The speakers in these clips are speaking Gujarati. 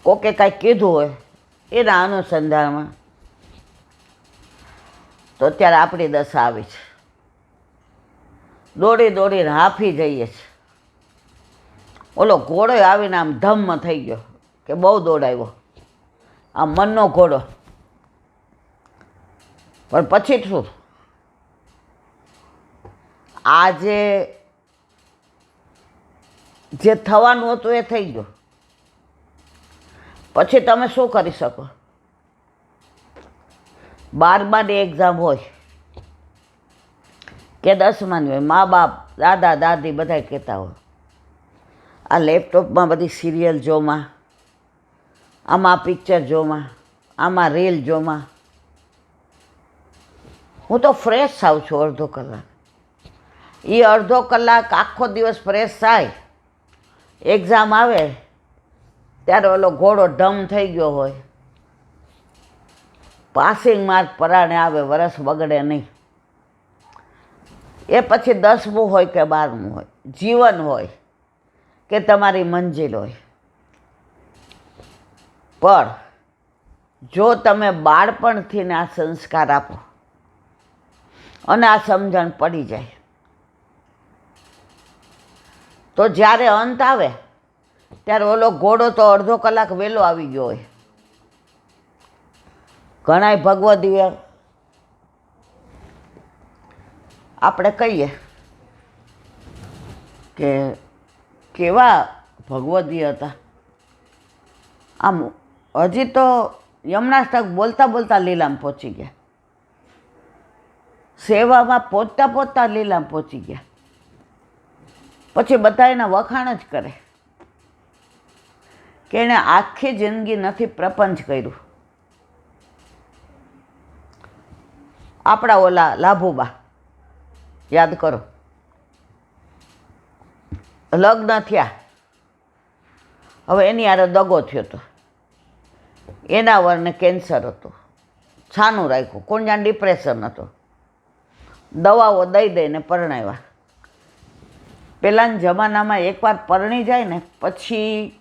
કોકે કાંઈ કીધું હોય એના અનુસંધાનમાં, તો અત્યારે આપણી દશા આવી છે. દોડી દોડીને હાંફી જઈએ છે. ઓલો ઘોડો આવીને આમ ધમ્મ થઈ ગયો કે બહુ દોડાવ્યો, આ મનનો ઘોડો. પણ પછી શું, આજે જે થવાનું હતું એ થઈ ગયું. પછી તમે શું કરી શકો? 12માની એક્ઝામ હોય કે 10માની હોય, મા બાપ દાદા દાદી બધા કહેતા હોય આ લેપટોપમાં બધી સિરિયલ જોમાં, આમાં પિક્ચર જોમાં, આમાં રીલ જોમાં. હું તો ફ્રેશ થાઉં છું અડધો કલાક. એ અડધો કલાક આખો દિવસ ફ્રેશ થાય, એક્ઝામ આવે ત્યારે ઓલો ઘોડો ઢમ થઈ ગયો હોય, પાસિંગ માર્ક પરાણે આવે, વરસ બગડે નહીં. એ પછી 10મું હોય કે 12મું હોય, જીવન હોય કે તમારી મંજિલ હોય. પણ જો તમે બાળપણથી ને આ સંસ્કાર આપો અને આ સમજણ પડી જાય, તો જ્યારે અંત આવે ત્યારે ઓલો ઘોડો તો અડધો કલાક વહેલો આવી ગયો હોય. ઘણાય ભગવદીય આપણે કહીએ કે કેવા ભગવદીય હતા. આમ હજી તો યમનાષ્ટક બોલતા બોલતા લીલામ પહોંચી ગયા, સેવામાં પહોંચતા પહોંચતા લીલામ પહોંચી ગયા. પછી બધા એના વખાણ જ કરે કે એણે આખી જિંદગી નથી પ્રપંચ કર્યું. આપણા ઓલા લાભુબા યાદ કરો, લગ્ન થયા, હવે એની હારે દગો થયો હતો, એના વરને કેન્સર હતું, છાનું રાખ્યું, કોણ જાણે ડિપ્રેશન હતો, દવાઓ દઈ દઈને પરણાવ્યા. પહેલાંના જમાનામાં એકવાર પરણી જાય ને પછી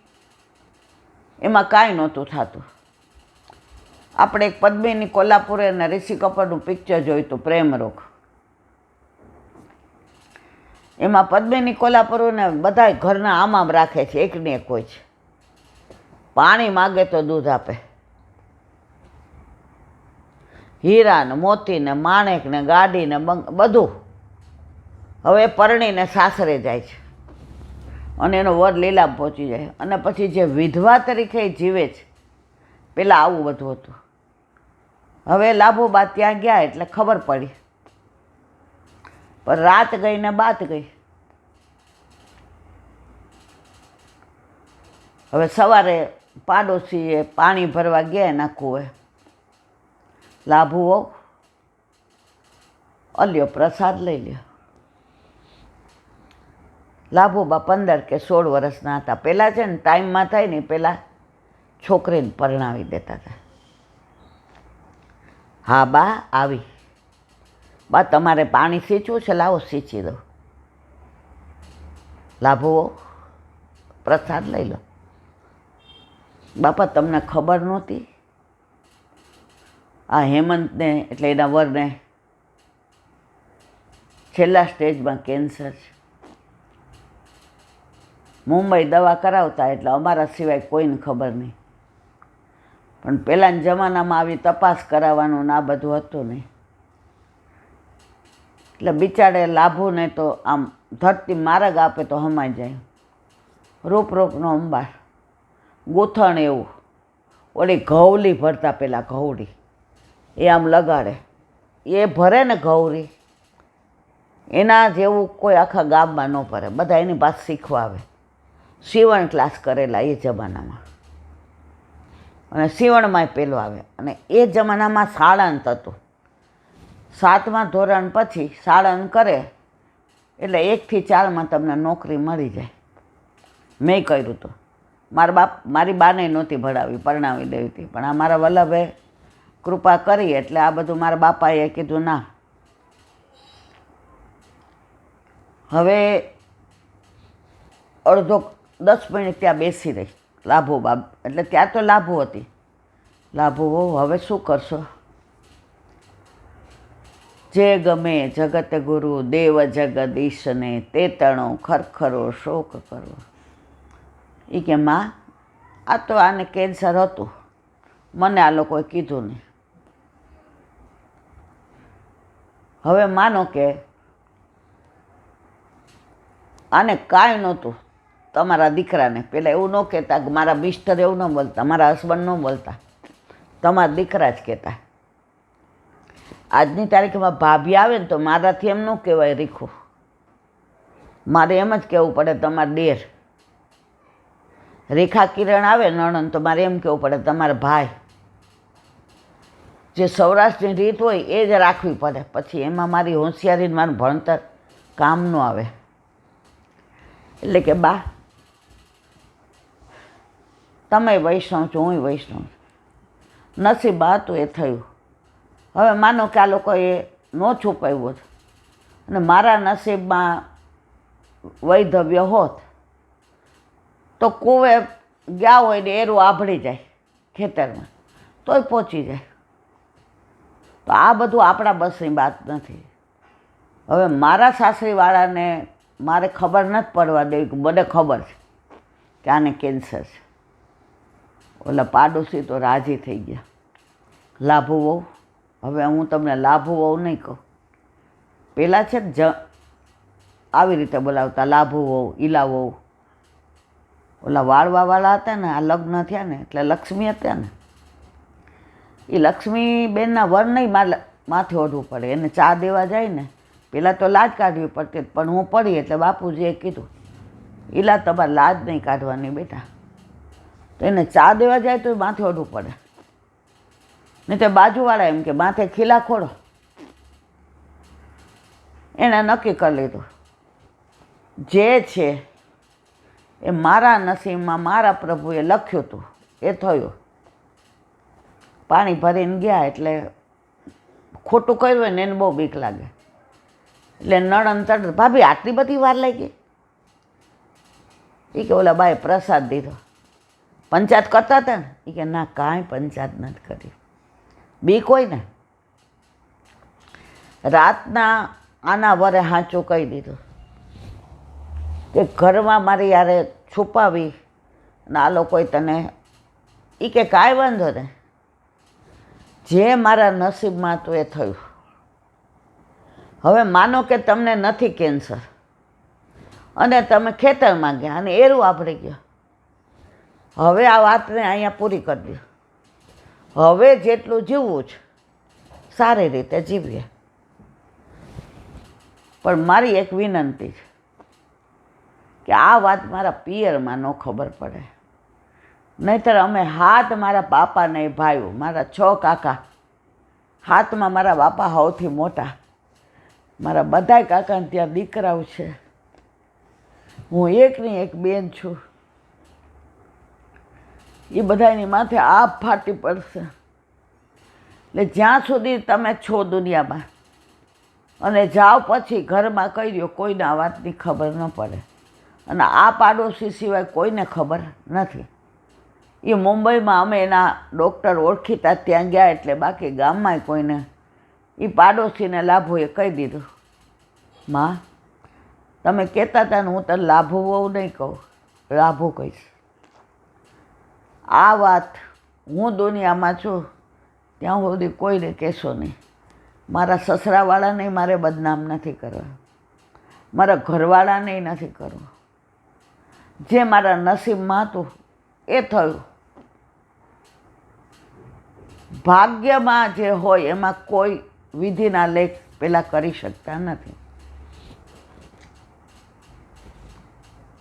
એમાં કાંઈ નહોતું થતું. આપણે એક પદ્મિની કોલ્હાપુરે અને ઋષિ કપૂરનું પિક્ચર જોયું હતું, પ્રેમરોગ. એમાં પદ્મિની કોલ્હાપુરને બધા ઘરના આમ રાખે છે, એકને એક હોય છે. પાણી માગે તો દૂધ આપે, હીરા ને મોતી ને માણેક ને ગાડી ને બધું. હવે પરણીને સાસરે જાય છે અને એનો વર લીલામ પહોંચી જાય, અને પછી જે વિધવા તરીકે જીવે છે. પહેલાં આવું બધું હતું. હવે લાભોબા ત્યાં ગયા એટલે ખબર પડી, પણ રાત ગઈ ને બાત ગઈ. હવે સવારે પાડોશીએ પાણી ભરવા ગયા એના કૂવે, લાભુઓ અલ્યો પ્રસાદ લઈ લ્યો. લાભુબા 15 કે 16 વર્ષના હતા. પહેલાં છે ને ટાઈમમાં થાય ને પહેલાં છોકરીને પરણાવી દેતા હતા. હા બા આવી, બા તમારે પાણી સીંચવું છે, લાવો સીંચી દો. લાભુઓ પ્રસાદ લઈ લો. બાપા તમને ખબર નહોતી આ હેમંતને એટલે એના વરને છેલ્લા સ્ટેજમાં કેન્સર છે. મુંબઈ દવા કરાવતા એટલે અમારા સિવાય કોઈને ખબર નહીં. પણ પહેલાંના જમાનામાં આવી તપાસ કરાવવાનું ને આ બધું હતું નહીં. એટલે બિચારે લાભુને તો આમ ધરતી માર્ગ આપે તો હમાઈ જાય. રૂપ રૂપનો અંબાર, ગૂંથણ એવું. ઓલી ઘઉલી ભરતા, પેલા ઘઉડી એ આમ લગાડે, એ ભરે ને ઘઉરી, એના જેવું કોઈ આખા ગામમાં ન ભરે. બધા એની પાસે શીખવા આવે. સીવણ ક્લાસ કરેલા એ જમાનામાં, અને સીવણમાંય પેલો આવે. અને એ જમાનામાં સાળંત હતું. 7મા ધોરણ પછી સાળંત કરે એટલે 1 થી 4માં તમને નોકરી મળી જાય. મેં કર્યું હતું. મારી બાને નહોતી ભણાવી, પરણાવી દેવી હતી. પણ આ મારા વલ્લભે કૃપા કરી એટલે આ બધું મારા બાપાએ કીધું ના. હવે અડધો 10 મિનિટ ત્યાં બેસી રહી, લાભો બાપ એટલે ત્યાં તો લાભો હતી. લાભો હવે શું કરશો? જે ગમે જગત ગુરુ દેવ જગદીશને તે તણો ખરખરો શોક કરો. એ કે માં આ તો આને કેન્સર હતું, મને આ લોકોએ કીધું નહીં. હવે માનો કે આને કાંઈ નહોતું, તમારા દીકરાને પહેલાં એવું ન કહેતા કે મારા મિસ્ટર એવું ન બોલતા, મારા હસબન્ડ ન બોલતા, તમારા દીકરા જ કહેતા. આજની તારીખમાં ભાભી આવે ને તો મારાથી એમ ન કહેવાય રીખું, મારે એમ જ કહેવું પડે તમારા દેર. રેખા કિરણ આવે નણંદ તો મારે એમ કહેવું પડે તમારા ભાઈ. જે સૌરાષ્ટ્રની રીત હોય એ જ રાખવી પડે. પછી એમાં મારી હોશિયારી મારું ભણતર કામનું આવે. એટલે કે બા તમે વૈષ્ણવ છો, હું વૈષ્ણવ છું, નસીબ હતું એ થયું. હવે માનો કે આ લોકોએ ન છુપાવ્યું છે અને મારા નસીબમાં વૈધવ્ય હોત તો કૂવે ગયા હોય ને એરું આભળી જાય ખેતરમાં તોય પહોંચી જાય. તો આ બધું આપણા બસની વાત નથી. હવે મારા સાસરીવાળાને મારે ખબર નથી પડવા દેવી કે મને ખબર છે કે આને કેન્સર છે. ઓલા પાડોશી તો રાજી થઈ ગયા. લાભુ વહુ, હવે હું તમને લાભુ વહુ નહીં કહું, પહેલાં છે ને આવી રીતે બોલાવતા લાભુ વહુ, ઈલા વહુ. ઓલા વાળવાવાળા હતા ને, આ લગ્ન થયા ને એટલે લક્ષ્મી હતા ને, એ લક્ષ્મીબેનના વર નહીં માથે ઓઢવું પડે. એને ચા દેવા જાય ને પહેલાં તો લાજ કાઢવી પડતી, પણ હું પડી એટલે બાપુજીએ કીધું ઈલા તમારે લાજ નહીં કાઢવાની બેટા. તો એને ચા દેવા જાય તો માથે ઓઢવું પડે. નહીં તો બાજુવાળા એમ કે માથે ખીલા ખોડો. એણે નક્કી કરી લીધું જે છે એ મારા નસીબમાં મારા પ્રભુએ લખ્યું હતું એ થયું. પાણી ભરીને ગયા એટલે ખોટું કર્યું હોય ને એને બહુ બીક લાગે. એટલે નણંદ તરત ભાભી આટલી બધી વાર લાગી? એ કે ઓલા બાએ પ્રસાદ દીધો. પંચાયત કરતા હતા ને? એ કે ના કાંઈ પંચાયત નથી કરી. બીક હોય ને. રાતના આના વરે હાચું કહી દીધું કે ઘરમાં મારી યારે છુપાવી ને આ લોકોએ તને. એ કે કાંઈ વાંધો ને, જે મારા નસીબમાં હતું એ થયું. હવે માનો કે તમને નથી કેન્સર અને તમે ખેતરમાં ગયા અને એરું આભળી ગયો. હવે આ વાતને અહીંયા પૂરી કરી દો. હવે જેટલું જીવવું છે સારી રીતે જીવીએ. પણ મારી એક વિનંતી છે કે આ વાત મારા પિયરમાં ન ખબર પડે. નહીંતર અમે હાથ મારા બાપાને ભાઈઓ, મારા 6 કાકા, હાથમાં મારા બાપા સૌથી મોટા, મારા બધાય કાકાને ત્યાં દીકરાઓ છે, હું એકની એક બેન છું. એ બધાની માથે આપ ફાટી પડશે. એટલે જ્યાં સુધી તમે છો દુનિયામાં અને જાઓ પછી ઘરમાં કહી દો, કોઈને આ વાતની ખબર ન પડે. અને આ પાડોશી સિવાય કોઈને ખબર નથી. એ મુંબઈમાં અમે એના ડૉક્ટર ઓળખીતા ત્યાં ગયા એટલે બાકી ગામમાંય કોઈને. એ પાડોશીને લાભોએ કહી દીધું, માં તમે કહેતા હતા ને હું તને લાભો વહુ નહીં કહું, લાભો કહીશ. આ વાત હું દુનિયામાં છું ત્યાં સુધી કોઈને કહેશો નહીં. મારા સસરાવાળાને મારે બદનામ નથી કરવા, મારા ઘરવાળાને નથી કરવું. જે મારા નસીબમાં હતું એ થયું. ભાગ્યમાં જે હોય એમાં કોઈ વિધિના લેખ પેલા કરી શકતા નથી.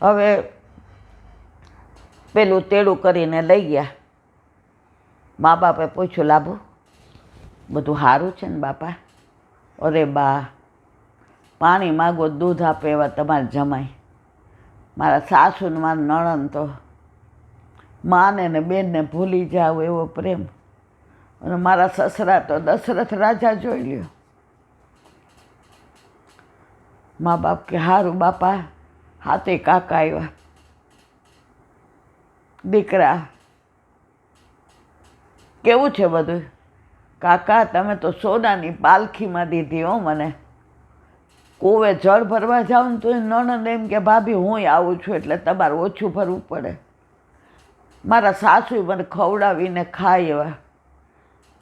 હવે પેલું તેડું કરીને લઈ ગયા. મા બાપે પૂછ્યું, લાભુ બધું સારું છે ને બાપા? અરે બા, પાણી માગો દૂધ આપે એવા તમારે જમાય. મારા સાસુ ને મારા નણંદ તો માને ને બેનને ભૂલી જાવ એવો પ્રેમ. અને મારા સસરા તો દશરથ રાજા જોઈ લ્યો. મા બાપ કે સારું બાપા, હાથે કાકા આવ્યા. દીકરા કેવું છે બધું? કાકા તમે તો સોનાની પાલખીમાં દીધી હો મને. કૂવે જળ ભરવા જાઉં ને તો નણંદ એમ કે ભાભી હું આવું છું એટલે તમારે ઓછું ભરવું પડે. મારા સાસુ મને ખવડાવીને ખાય એવા.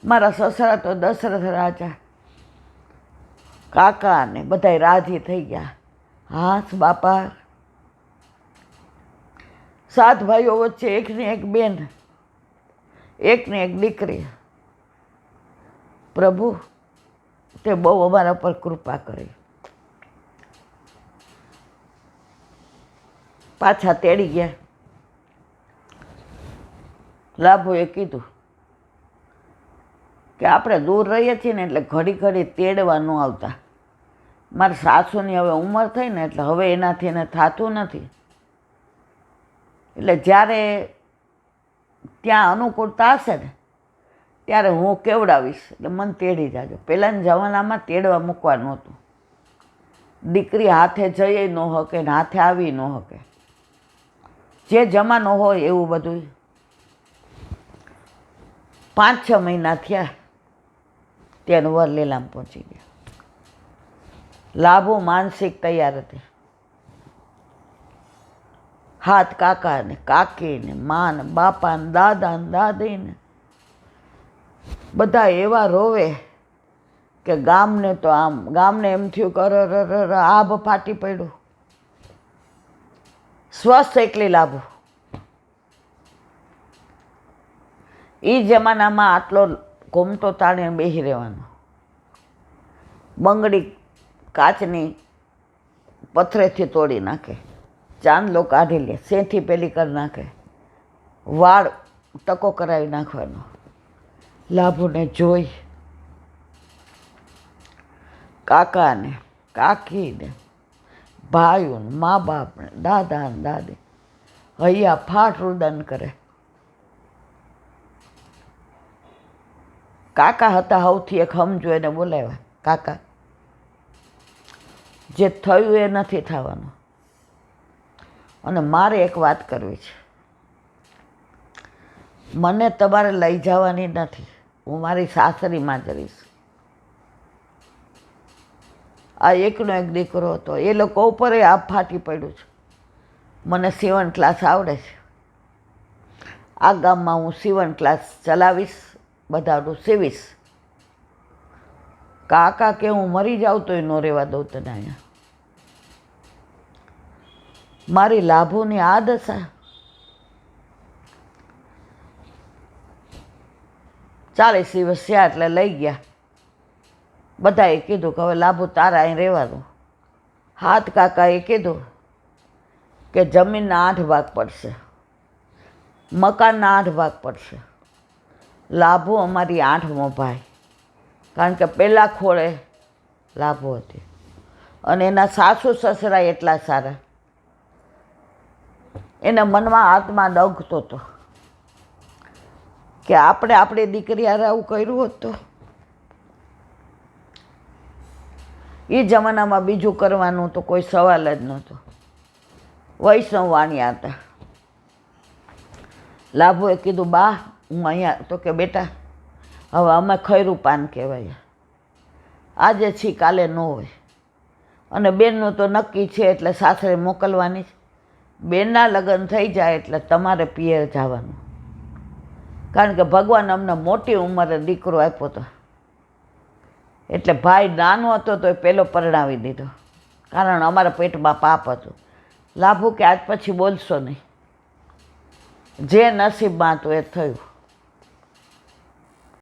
મારા સસરા તો દશરથ રાજા. કાકા ને બધાય રાજી થઈ ગયા. હાસ બાપા. 7 ભાઈઓ વચ્ચે એકની એક બેન, એકની એક દીકરી. પ્રભુ તે બહુ અમારા પર કૃપા કરી. પાછા તેડી ગયા. લાભોએ કીધું કે આપણે દૂર રહીએ છીએ ને એટલે ઘડી ઘડી તેડવા ન આવતા. મારા સાસુની હવે ઉંમર થઈ ને એટલે હવે એનાથી એને થતું નથી. એટલે જ્યારે ત્યાં અનુકૂળતા હશે ને ત્યારે હું કેવડાવીશ એટલે મને તેડી જાજો. પહેલાંના જમાનામાં તેડવા મૂકવાનું હતું. દીકરી હાથે જઈ ન શકે ને હાથે આવી ન શકે. જે જમાનો હોય એવું બધું. 5-6 મહિના થયા ત્યાં વર લીલામાં પહોંચી ગયા. લાભો માનસિક તૈયાર હતી. હાથ કાકા ને કાકી ને મા ને બાપા ને દાદા ને દાદી ને બધા એવા રોવે કે ગામને તો આમ ગામને એમ થયું કે આભ ફાટી પડ્યું. સ્વસ્થ એકલી લાભો. એ જમાનામાં આટલો ઘૂમટો તાણીને બેસી રહેવાનો. બંગડી કાચની પથ્થરેથી તોડી નાખે, ચાંદલો કાઢી લે, સેંથી પેલી કરી નાખે, વાળ ટકો કરાવી નાખવાનો. લાભુને જોઈ કાકાને કાકીને ભાઈઓને મા બાપને દાદા ને દાદી હૈયા ફાટ રુદન કરે. કાકા હતા સૌથી એક સમજો એને બોલાવ્યા. કાકા જે થયું એ નથી થવાનું અને મારે એક વાત કરવી છે. મને તમારે લઈ જવાની નથી. હું મારી સાસરીમાં જ રહીશ. આ એકનો એક દીકરો હતો. એ લોકો ઉપર આપ ફાટી પડ્યું છે. મને સીવણ ક્લાસ આવડે છે. આ ગામમાં હું સીવણ ક્લાસ ચલાવીશ, બધાનું સીવીશ. કાકા કે હું મરી જાઉં તોય ન રહેવા દઉં તને અહીંયા. મારી લાભોની આ દશા. 40 દિવસ થયા એટલે લઈ ગયા. બધાએ કીધું કે હવે લાભુ તારા અહીં રહેવાનું. હાથ કાકાએ કીધું કે જમીનના 8 ભાગ પડશે, મકાનના 8 ભાગ પડશે. લાભો અમારી 8મો ભાઈ. કારણ કે પહેલાં ખોળે લાભો હતી અને એના સાસુ સસરા એટલા સારા. એના મનમાં આત્મા ડગતો હતો કે આપણે આપણી દીકરી હારે આવું કર્યું હોત તો. એ જમાનામાં બીજું કરવાનું તો કોઈ સવાલ જ નહોતો. વૈષ્ણવ વાણિયા હતા. લાભોએ કીધું બા હું અહીંયા. તો કે બેટા હવે અમે ખૈરું પાન કહેવાય. આજે છી કાલે ન હોય અને બેનનું તો નક્કી છે એટલે સાસરે મોકલવાની જ. બેનના લગ્ન થઈ જાય એટલે તમારે પિયર જવાનું. કારણ કે ભગવાન અમને મોટી ઉંમરે દીકરો આપ્યો હતો એટલે ભાઈ નાનો હતો તો એ પહેલો પરણાવી દીધો. કારણ અમારા પેટમાં પાપ હતું. લાભુ કે આજ પછી બોલશો નહીં. જે નસીબમાં હતું એ થયું.